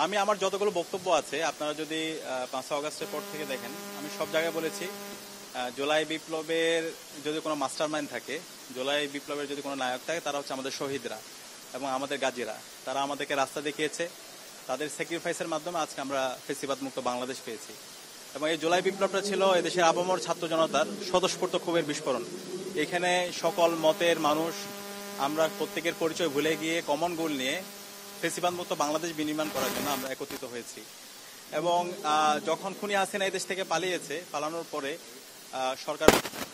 আমি আমার যতগুলো বক্তব্য আছে আপনারা যদি 5 আগস্টের পর থেকে দেখেন, আমি সব জায়গায় বলেছি জুলাই বিপ্লবের যদি কোনো মাস্টার মাইন্ড থাকে, জুলাই বিপ্লবের যদি কোনো নায়ক থাকে, তারা হচ্ছে আমাদের শহীদরা এবং আমাদের গাজীরা। তারা আমাদেরকে রাস্তা দেখিয়েছে, তাদের স্যাক্রিফাইসের মাধ্যমে আজকে আমরা ফেসিবাদ মুক্ত বাংলাদেশ পেয়েছি। এবং এই জুলাই বিপ্লবটা ছিল এদেশের আপামর ছাত্র জনতার স্বতঃস্ফূর্ত ক্ষোভের বিস্ফোরণ। এখানে সকল মতের মানুষ আমরা প্রত্যেকের পরিচয় ভুলে গিয়ে কমন গোল নিয়ে ফেসিবাদ মুক্ত বাংলাদেশ বিনির্মাণ করার জন্য আমরা একত্রিত হয়েছি। এবং যখন খুনি হাসিনা এই দেশ থেকে পালানোর পরে সরকার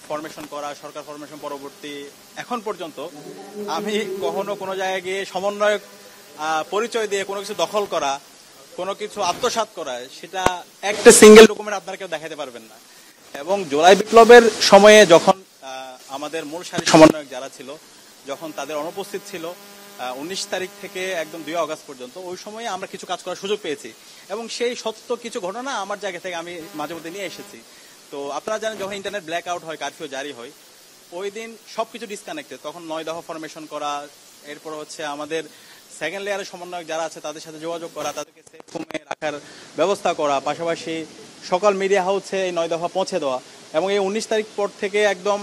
ফরমেশন করা, সরকার ফরমেশন পরবর্তী এখন পর্যন্ত আমি কখনো কোনো জায়গায় গিয়ে সমন্বয়ক পরিচয় দিয়ে কোনো কিছু দখল করা, কোনো কিছু আত্মসাৎ করা, সেটা একটা সিঙ্গেল ডকুমেন্ট আপনারা কেউ দেখাতে পারবেন না। এবং জুলাই বিপ্লবের সময়ে যখন আমাদের মূল সারির সমন্বয়ক যারা ছিল, যখন তাদের অনুপস্থিত ছিল 19 তারিখ থেকে একদম 2 আগস্ট পর্যন্ত, ওই সময়ে আমরা কিছু কাজ করার সুযোগ পেয়েছি। এবং সেই সত্য কিছু ঘটনা আমার জায়গা থেকে আমি মাঝে মধ্যে নিয়ে এসেছি। তো আপনারা জানেন, যখন ইন্টারনেট ব্ল্যাক আউট হয়, কারফিউ জারি হয়, ওই দিন সবকিছু ডিসকানেক্টেড। তখন 9 দফা ফরমেশন করা, এরপর হচ্ছে আমাদের সেকেন্ড লেয়ারের সমন্বয়ক যারা আছে তাদের সাথে যোগাযোগ করা, তাদেরকে সেফ রুমে রাখার ব্যবস্থা করা, পাশাপাশি সকল মিডিয়া হাউসে এই 9 দফা পৌঁছে দেওয়া। এবং এই 19 তারিখ পর থেকে একদম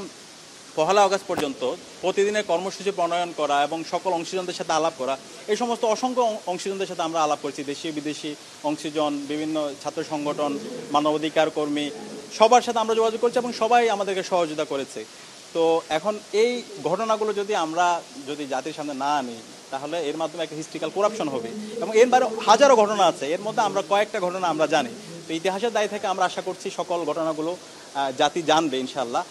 1 আগস্ট পর্যন্ত প্রতিদিনের কর্মসূচি প্রণয়ন করা এবং সকল অংশীজনদের সাথে আলাপ করা, এই সমস্ত অসংখ্য অংশীজনদের সাথে আমরা আলাপ করছি। দেশীয় বিদেশি অংশীজন, বিভিন্ন ছাত্র সংগঠন, মানবাধিকার কর্মী, সবার সাথে আমরা যোগাযোগ করছি এবং সবাই আমাদেরকে সহযোগিতা করেছে। তো এখন এই ঘটনাগুলো যদি জাতির সামনে না আনি, তাহলে এর মাধ্যমে একটা হিস্ট্রিক্যাল করাপশন হবে। এবং এর বাইরে হাজারো ঘটনা আছে, এর মধ্যে আমরা কয়েকটা ঘটনা আমরা জানি। তো ইতিহাসের দায় থেকে আমরা আশা করছি সকল ঘটনাগুলো জাতি জানবে ইনশাল্লাহ।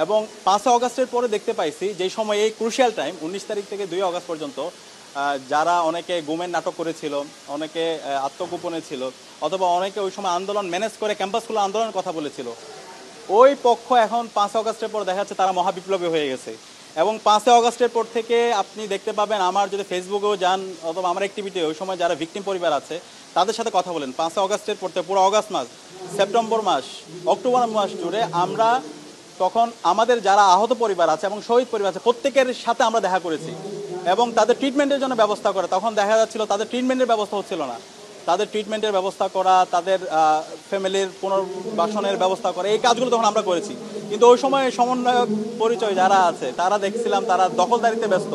এবং 5 আগস্টের পরে দেখতে পাইছি যে সময় এই ক্রুশিয়াল টাইম 19 তারিখ থেকে 2 আগস্ট পর্যন্ত যারা অনেকে গুমের নাটক করেছিল, অনেকে আত্মগোপনে ছিল, অথবা অনেকে ওই সময় আন্দোলন ম্যানেজ করে ক্যাম্পাসগুলো আন্দোলনের কথা বলেছিল, ওই পক্ষ এখন 5 আগস্টের পর দেখা যাচ্ছে তারা মহাবিপ্লবী হয়ে গেছে। এবং 5 আগস্টের পর থেকে আপনি দেখতে পাবেন, আমার যদি ফেসবুকেও যান অথবা আমার অ্যাক্টিভিটি, ওই সময় যারা ভিকটিম পরিবার আছে তাদের সাথে কথা বলেন, 5 আগস্টের পর থেকে পুরো আগস্ট মাস, সেপ্টেম্বর মাস, অক্টোবর মাস জুড়ে আমরা তখন আমাদের যারা আহত পরিবার আছে এবং শহীদ পরিবার আছে প্রত্যেকের সাথে আমরা দেখা করেছি এবং তাদের ট্রিটমেন্টের জন্য ব্যবস্থা করে। তখন দেখা যাচ্ছিল তাদের ট্রিটমেন্টের ব্যবস্থা হচ্ছিল না, তাদের ট্রিটমেন্টের ব্যবস্থা করা, তাদের ফ্যামিলির পুনর্বাসনের ব্যবস্থা করা, এই কাজগুলো তখন আমরা করেছি। কিন্তু ওই সময় সমন্বয়ক পরিচয় যারা আছে তারা দেখছিলাম তারা দখলদারিতে ব্যস্ত।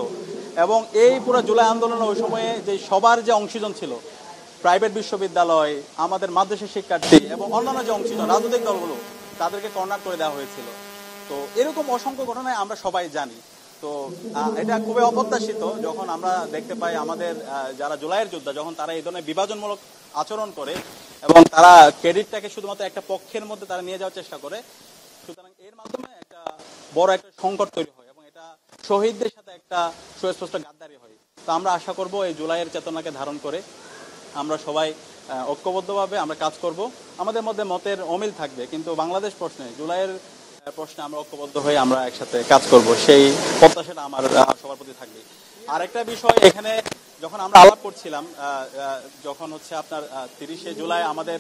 এবং এই পুরো জুলাই আন্দোলনে ওই সময়ে যে সবার যে অংশীজন ছিল, প্রাইভেট বিশ্ববিদ্যালয়, আমাদের মাদ্রাসা শিক্ষার্থী এবং অন্যান্য যে অংশীজন রাজনৈতিক দলগুলো, তাদেরকে কর্নার করে দেওয়া হয়েছিল। তো এরকম অসংখ্য ঘটনায় আমরা সবাই জানি। তো এটা খুবই অপ্রত্যাশিত যখন আমরা দেখতে পাই আমাদের যারা জুলাইয়ের যোদ্ধা, যখন তারা এই ধরনের বিভাজনমূলক আচরণ করে এবং তারা ক্রেডিটটাকে শুধুমাত্র একটা পক্ষের মধ্যে তারা নিয়ে যাওয়ার চেষ্টা করে। সুতরাং এর মাধ্যমে একটা বড় একটা সংকট তৈরি হয় এবং এটা শহীদদের সাথে একটা সুস্পষ্ট গাদ্দারি হয়। তো আমরা আশা করব এই জুলাইয়ের চেতনাকে ধারণ করে আমরা সবাই ঐক্যবদ্ধভাবে আমরা কাজ করব। আমাদের মধ্যে মতের অমিল থাকবে, কিন্তু বাংলাদেশ প্রশ্নে, জুলাইয়ের প্রশ্নে আমরা ঐক্যবদ্ধ হয়ে আমরা একসাথে কাজ করব, সেই প্রত্যাশাটা আমার সবার প্রতি থাকবে। আর একটা বিষয়, এখানে যখন আমরা আলাপ করছিলাম, যখন হচ্ছে আপনার 30শে জুলাই আমাদের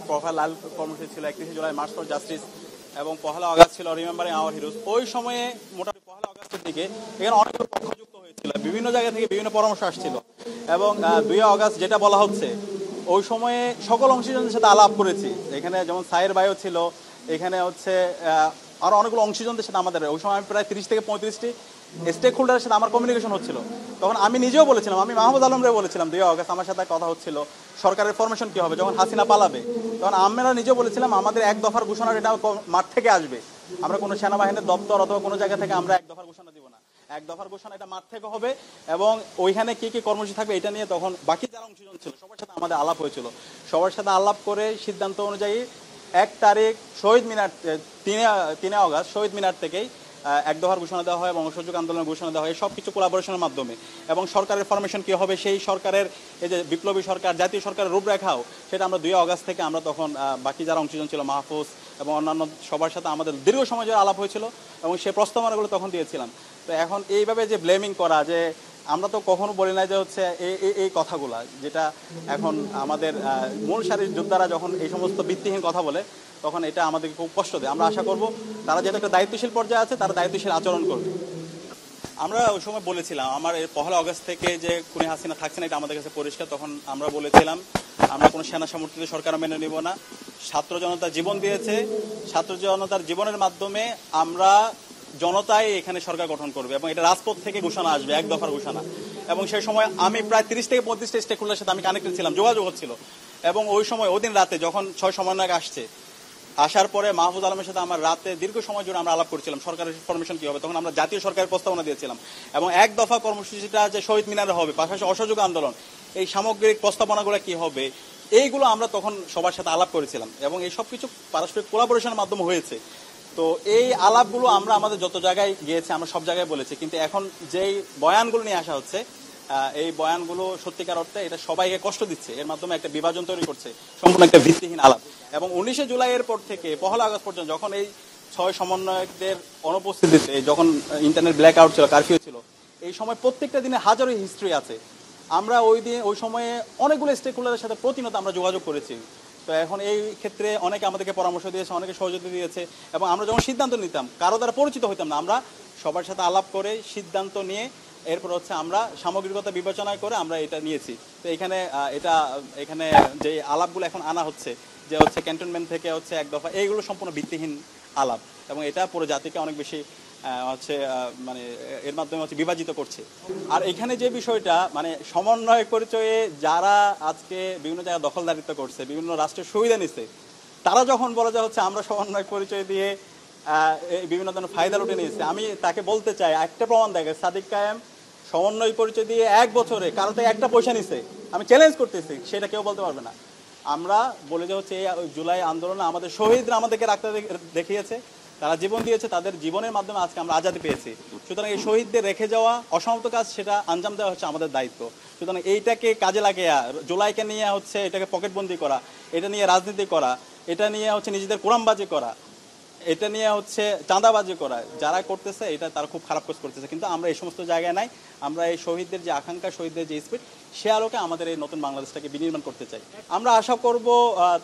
প্রোফাইল লাল কর্মসূচি ছিল, 31শে জুলাই মার্চ ফর জাস্টিস এবং 1 আগস্ট ছিল রিমেম্বারিং আওয়ার হিরোজ। ওই সময়ে মোটামুটি 1 আগস্টের দিকে এখানে অনেকগুলো পক্ষ যুক্ত হয়েছিল, বিভিন্ন জায়গা থেকে বিভিন্ন পরামর্শ আসছিল। এবং 2 আগস্ট যেটা বলা হচ্ছে, ওই সময়ে সকল অংশীজনদের সাথে আলাপ করেছি। এখানে যেমন সায়ের ভাইও ছিল, এখানে হচ্ছে আরো অনেকগুলো অংশীজনদের সাথে আমাদের ওই সময় আমি প্রায় 30 থেকে 35টি স্টেক হোল্ডারের সাথে আমার কমিউনিকেশন হচ্ছিল। তখন আমি নিজেও বলেছিলাম, আমি মাহমুদ আলমরে বলেছিলাম 2 আগস্ট আমার সাথে কথা হচ্ছিল সরকারের ফরমেশন কি হবে, যখন হাসিনা পালাবে তখন আমরা নিজেও বলেছিলাম আমাদের 1 দফার ঘোষণা এটা মাঠ থেকে আসবে। আমরা কোনো সেনাবাহিনীর দপ্তর অথবা কোনো জায়গা থেকে আমরা 1 দফার ঘোষণা দিব না, 1 দফার ঘোষণা এটা মাঠ থেকে হবে। এবং ওইখানে কি কি কর্মসূচি থাকবে এটা নিয়ে তখন বাকি যারা অংশীজন ছিল সবার সাথে আমাদের আলাপ হয়েছিল। সবার সাথে আলাপ করে সিদ্ধান্ত অনুযায়ী 1 তারিখ শহীদ মিনার, 3 আগস্ট শহীদ মিনার থেকেই 1 দফার ঘোষণা দেওয়া হয় এবং অসহযোগ আন্দোলনের ঘোষণা দেওয়া হয়। সব কিছু কোলাবোরেশনের মাধ্যমে এবং সরকারের ফরমেশন কী হবে, সেই সরকারের এই যে বিপ্লবী সরকার, জাতীয় সরকারের রূপরেখাও, সেটা আমরা 2 আগস্ট থেকে আমরা তখন বাকি যারা অংশীজন ছিল, মাহফুজ এবং অন্যান্য সবার সাথে আমাদের দীর্ঘ সময় ধরে আলাপ হয়েছিল এবং সেই প্রস্তাবনাগুলো তখন দিয়েছিলাম। তো এখন এইভাবে যে ব্লেমিং করা, যে আমরা তো কখনো বলি না যে হচ্ছে এই কথাগুলা, যেটা এখন আমাদের মূল সারির যোদ্ধারা যখন এই সমস্ত ভিত্তিহীন কথা বলে তখন এটা আমাদেরকে খুব কষ্ট দেয়। আমরা আশা করব তারা যেহেতু একটা দায়িত্বশীল পর্যায়ে আছে, তারা দায়িত্বশীল আচরণ করবে। আমরা ওই সময় বলেছিলাম আমার এই 1 আগস্ট থেকে যে খুনি হাসিনা থাকছে না এটা আমাদের কাছে পরিষ্কার। তখন আমরা বলেছিলাম আমরা কোনো সেনা সমর্থিত সরকার মেনে নিব না। ছাত্র জনতা জীবন দিয়েছে, ছাত্র জনতার জীবনের মাধ্যমে আমরা জনতাই এখানে সরকার গঠন করবে এবং এটা রাজপথ থেকে ঘোষণা আসবে, এক দফার ঘোষণা। এবং সেই সময় আমি প্রায় 30 থেকে 35টা স্টেক হোল্ডারের সাথে আমি কানেক্টেড ছিলাম, যোগাযোগ হচ্ছিল। এবং ওই সময় ওই দিন রাতে যখন 6 সমন্বয়ক আসছে, আসার পরে মাহফুজ আলমের সাথে আমার রাতে দীর্ঘ সময় জুড়ে আমরা আলাপ করছিলাম সরকারের ফরমেশন কি হবে। তখন আমরা জাতীয় সরকারের প্রস্তাবনা দিয়েছিলাম এবং এক দফা কর্মসূচিটা যে শহীদ মিনারে হবে, পাশাপাশি অসহযোগ আন্দোলন, এই সামগ্রিক প্রস্তাবনাগুলো কি হবে, এইগুলো আমরা তখন সবার সাথে আলাপ করেছিলাম এবং এই সবকিছু পারস্পরিক কোলাবোরেশনের মাধ্যমে হয়েছে। তো এই আলাপগুলো আমরা আমাদের যত জায়গায় গিয়েছি আমরা সব জায়গায় বলেছি, কিন্তু এখন যেই বয়ানগুলো নিয়ে আসা হচ্ছে এই বয়ানগুলো সত্যিকার অর্থে এটা সবাইকে কষ্ট দিচ্ছে, এর মাধ্যমে একটা বিভাজন তৈরি করছে, সম্পূর্ণ একটা ভিত্তিহীন আলাপ। এবং 19 জুলাই এর পর থেকে 1 আগস্ট পর্যন্ত যখন এই 6 সমন্বয়কদের অনুপস্থিতিতে যখন ইন্টারনেট ব্ল্যাক আউট ছিল, কারফিউ ছিল, এই সময় প্রত্যেকটা দিনে হাজারো হিস্ট্রি আছে। আমরা ওই সময়ে অনেকগুলো স্টেক হোল্ডারের সাথে প্রতিনিয়ত আমরা যোগাযোগ করেছি। তো এখন এই ক্ষেত্রে অনেকে আমাদেরকে পরামর্শ দিয়েছে, অনেকে সহযোগিতা দিয়েছে এবং আমরা যখন সিদ্ধান্ত নিতাম কারো দ্বারা পরিচিত হইতাম না, আমরা সবার সাথে আলাপ করে সিদ্ধান্ত নিয়ে এরপর হচ্ছে আমরা সামগ্রিকতা বিবেচনা করে আমরা এটা নিয়েছি। তো এখানে যে আলাপগুলো এখন আনা হচ্ছে যে হচ্ছে ক্যান্টনমেন্ট থেকে হচ্ছে এক দফা, এইগুলো সম্পূর্ণ ভিত্তিহীন আলাপ এবং এটা পুরো জাতিকে অনেক বেশি মানে এর মাধ্যমে হচ্ছে বিভাজিত করছে। আর এখানে যে বিষয়টা মানে সমন্বয় পরিচয়ে যারা আজকে বিভিন্ন জায়গায় দখলদারিত্ব করছে, বিভিন্ন রাষ্ট্রের সুবিধা নিচ্ছে, তারা যখন বলে যে হচ্ছে আমরা সমন্বয় পরিচয় দিয়ে বিভিন্ন ধরনের ফায়দা লুটে নিয়েছে, আমি তাকে বলতে চাই একটা প্রমাণ দেখে সাদিক কায়েম সমন্বয় পরিচয় দিয়ে 1 বছরে কারো থেকে একটা পয়সা নিছে, আমি চ্যালেঞ্জ করতেছি, সেটা কেউ বলতে পারবে না। আমরা বলে যে হচ্ছে এই জুলাই আন্দোলনে আমাদের শহীদরা আমাদেরকে রাখতে দেখিয়েছে, তারা জীবন দিয়েছে, তাদের জীবনের মাধ্যমে আজকে আমরা আজাদি পেয়েছি। সুতরাং এই শহীদদের রেখে যাওয়া অসমাপ্ত কাজ সেটা আঞ্জাম দেওয়া হচ্ছে আমাদের দায়িত্ব। সুতরাং এইটাকে কাজে লাগিয়ে জুলাইকে নিয়ে হচ্ছে এটাকে পকেটবন্দি করা, এটা নিয়ে রাজনীতি করা, এটা নিয়ে হচ্ছে নিজেদের কোরামবাজি করা, এটা নিয়ে হচ্ছে চাঁদাবাজি করা, যারা করতেছে এটা তারা খুব খারাপ কাজ করতেছে। কিন্তু আমরা এই সমস্ত জায়গায় নাই, আমরা এই শহীদদের যে আকাঙ্ক্ষা, শহীদদের যে স্পিরিট, সে আলোকে আমাদের এই নতুন বাংলাদেশটাকে বিনির্মাণ করতে চাই। আমরা আশা করব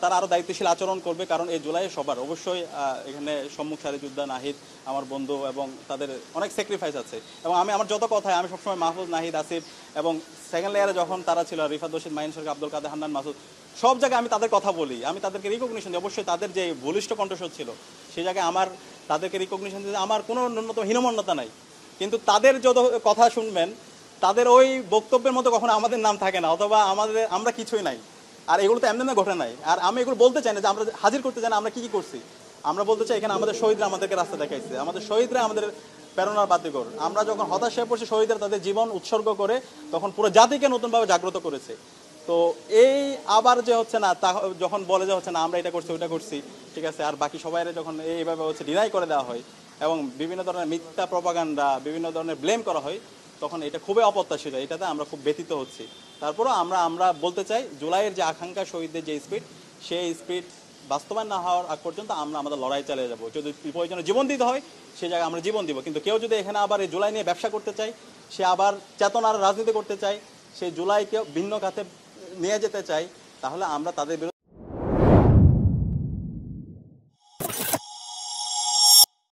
তারা আরো দায়িত্বশীল আচরণ করবে, কারণ এই জুলাই সবার অবশ্যই এখানে সম্মুখ সারি যোদ্ধা নাহিদ আমার বন্ধু এবং তাদের অনেক স্যাক্রিফাইস আছে। এবং আমি আমার যত কথায় আমি সবসময় মাহফুজ, নাহিদ, আসিফ এবং সেকেন্ড লেয়ারে যখন তারা ছিল রিফাত রশিদ, মাইন সরকার, আব্দুল কাদের, হান্নান মাসুদ, সব জায়গায় আমি তাদের কথা বলি, আমি তাদেরকে রিকগনিশন দিই। অবশ্যই তাদের যে বলিষ্ঠ কণ্ঠস্বর ছিল সেই জায়গায় আমার তাদেরকে রিকগনিশন দিতে আমার কোনো ন্যূনতম হীনমন্যতা নাই। কিন্তু তাদের যত কথা শুনবেন তাদের ওই বক্তব্যের মতো কখনো আমাদের নাম থাকে না, অথবা আমরা কিছুই নাই। আর এগুলো তো এমনি ঘটে নাই। আর আমি এগুলো বলতে চাই না যে আমরা হাজির করতে চাই না আমরা কি করছি, আমরা বলতে চাই এখানে আমাদের শহীদরা আমাদেরকে রাস্তা দেখাইছে, আমাদের শহীদরা আমাদের প্রেরণার বাতিঘর। আমরা যখন হতাশ হয়ে পড়ছি, শহীদরা তাদের জীবন উৎসর্গ করে তখন পুরো জাতিকে নতুনভাবে জাগ্রত করেছে। তো এই আবার যে হচ্ছে না, তা যখন বলে যে হচ্ছে না আমরা এটা করছি ওইটা করছি, ঠিক আছে, আর বাকি সবাই যখন এইভাবে হচ্ছে ডিনাই করে দেওয়া হয় এবং বিভিন্ন ধরনের মিথ্যা প্রপাগান্ডা, বিভিন্ন ধরনের ব্লেম করা হয়, তখন এটা খুবই অপ্রত্যাশিত, এটাতে আমরা খুব ব্যথিত হচ্ছি। তারপরও আমরা বলতে চাই জুলাইয়ের যে আকাঙ্ক্ষা, শহীদদের যে স্পিড, সেই স্পিড বাস্তবায়ন না হওয়ার আগ পর্যন্ত আমরা আমাদের লড়াই চালিয়ে যাবো। যদি প্রয়োজনে জীবন দিতে হয় সেই জায়গায় আমরা জীবন দিব। কিন্তু কেউ যদি এখানে আবার এই জুলাই নিয়ে ব্যবসা করতে চায়, সে আবার চেতনার রাজনীতি করতে চায়, সেই জুলাইকে ভিন্ন খাতে নিয়ে যেতে চাই, তাহলে আমরা তাদের বিরুদ্ধে